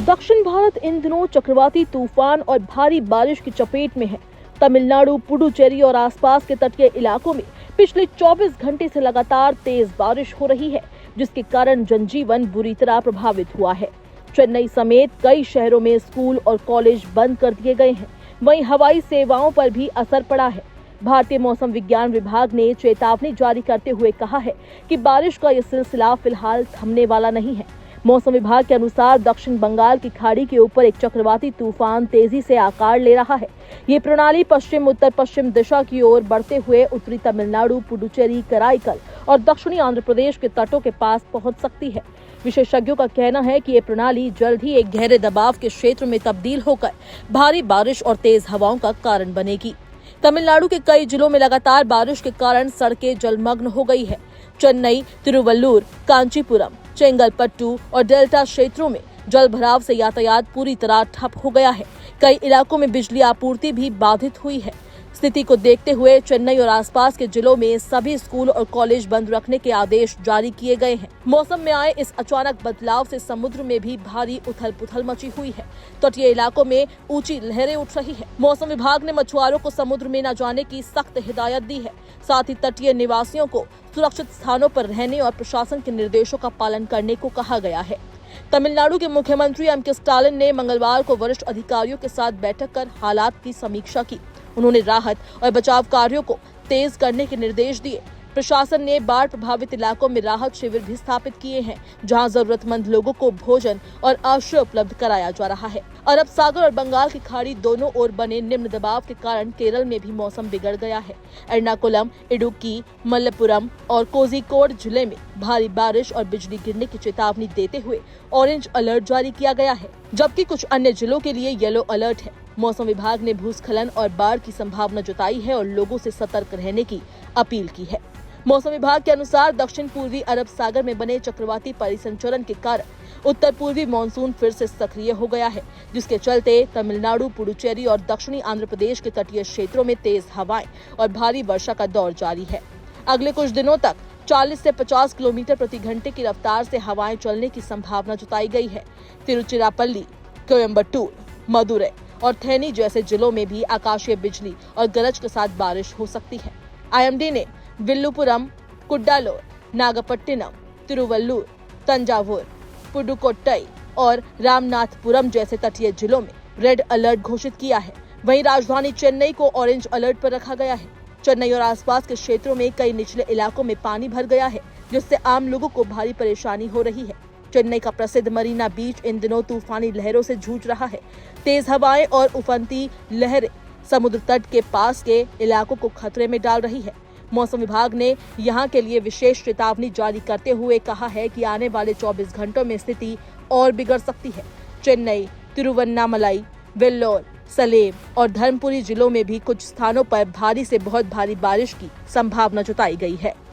दक्षिण भारत इन दिनों चक्रवाती तूफान और भारी बारिश की चपेट में है। तमिलनाडु, पुडुचेरी और आसपास के तटीय इलाकों में पिछले 24 घंटे से लगातार तेज बारिश हो रही है, जिसके कारण जनजीवन बुरी तरह प्रभावित हुआ है। चेन्नई समेत कई शहरों में स्कूल और कॉलेज बंद कर दिए गए हैं। वहीं हवाई सेवाओं पर भी असर पड़ा है। भारतीय मौसम विज्ञान विभाग ने चेतावनी जारी करते हुए कहा है कि बारिश का यह सिलसिला फिलहाल थमने वाला नहीं है। मौसम विभाग के अनुसार दक्षिण बंगाल की खाड़ी के ऊपर एक चक्रवाती तूफान तेजी से आकार ले रहा है। ये प्रणाली पश्चिम उत्तर पश्चिम दिशा की ओर बढ़ते हुए उत्तरी तमिलनाडु, पुडुचेरी, कराईकल और दक्षिणी आंध्र प्रदेश के तटों के पास पहुंच सकती है। विशेषज्ञों का कहना है कि ये प्रणाली जल्द ही एक गहरे दबाव के क्षेत्र में तब्दील होकर भारी बारिश और तेज हवाओं का कारण बनेगी। तमिलनाडु के कई जिलों में लगातार बारिश के कारण सड़कें जलमग्न हो गई है। चेन्नई, तिरुवल्लुर, कांचीपुरम, चेंगलपट्टू और डेल्टा क्षेत्रों में जल भराव से यातायात पूरी तरह ठप हो गया है। कई इलाकों में बिजली आपूर्ति भी बाधित हुई है। स्थिति को देखते हुए चेन्नई और आसपास के जिलों में सभी स्कूल और कॉलेज बंद रखने के आदेश जारी किए गए हैं। मौसम में आए इस अचानक बदलाव से समुद्र में भी भारी उथल-पुथल मची हुई है। तटीय इलाकों में ऊंची लहरें उठ रही है। मौसम विभाग ने मछुआरों को समुद्र में न जाने की सख्त हिदायत दी है। साथ ही तटीय निवासियों को सुरक्षित स्थानों पर रहने और प्रशासन के निर्देशों का पालन करने को कहा गया है। तमिलनाडु के मुख्यमंत्री एम के स्टालिन ने मंगलवार को वरिष्ठ अधिकारियों के साथ बैठक कर हालात की समीक्षा की। उन्होंने राहत और बचाव कार्यों को तेज करने के निर्देश दिए। प्रशासन ने बाढ़ प्रभावित इलाकों में राहत शिविर भी स्थापित किए हैं, जहां जरूरतमंद लोगों को भोजन और आश्रय उपलब्ध कराया जा रहा है। अरब सागर और बंगाल की खाड़ी दोनों ओर बने निम्न दबाव के कारण केरल में भी मौसम बिगड़ गया है। एर्नाकुलम, इडुक्की, मलप्पुरम और कोझिकोड जिले में भारी बारिश और बिजली गिरने की चेतावनी देते हुए ऑरेंज अलर्ट जारी किया गया है, जबकि कुछ अन्य जिलों के लिए येलो अलर्ट है। मौसम विभाग ने भूस्खलन और बाढ़ की संभावना जताई है और लोगों से सतर्क रहने की अपील की है। मौसम विभाग के अनुसार दक्षिण पूर्वी अरब सागर में बने चक्रवाती परिसंचरण के कारण उत्तर पूर्वी मानसून फिर से सक्रिय हो गया है, जिसके चलते तमिलनाडु, पुडुचेरी और दक्षिणी आंध्र प्रदेश के तटीय क्षेत्रों में तेज हवाएं और भारी वर्षा का दौर जारी है। अगले कुछ दिनों तक 40 से 50 किलोमीटर प्रति घंटे की रफ्तार से हवाएं चलने की संभावना जताई गई है। तिरुचिरापल्ली, कोयम्बटूर, मदुरै और थेनी जैसे जिलों में भी आकाशीय बिजली और गरज के साथ बारिश हो सकती है। आईएमडी ने विल्लुपुरम, कुड्डालोर, नागपट्टिनम, तिरुवल्लुर, तंजावुर, पुडुकोट्टई और रामनाथपुरम जैसे तटीय जिलों में रेड अलर्ट घोषित किया है। वहीं राजधानी चेन्नई को ऑरेंज अलर्ट पर रखा गया है। चेन्नई और आसपास के क्षेत्रों में कई निचले इलाकों में पानी भर गया है, जिससे आम लोगों को भारी परेशानी हो रही है। चेन्नई का प्रसिद्ध मरीना बीच इन दिनों तूफानी लहरों से जूझ रहा है। तेज हवाएं और उफनती लहरें समुद्र तट के पास के इलाकों को खतरे में डाल रही है। मौसम विभाग ने यहां के लिए विशेष चेतावनी जारी करते हुए कहा है कि आने वाले 24 घंटों में स्थिति और बिगड़ सकती है। चेन्नई, तिरुवन्नामलाई, वेल्लोर, सलेम और धर्मपुरी जिलों में भी कुछ स्थानों पर भारी से बहुत भारी बारिश की संभावना जताई गई है।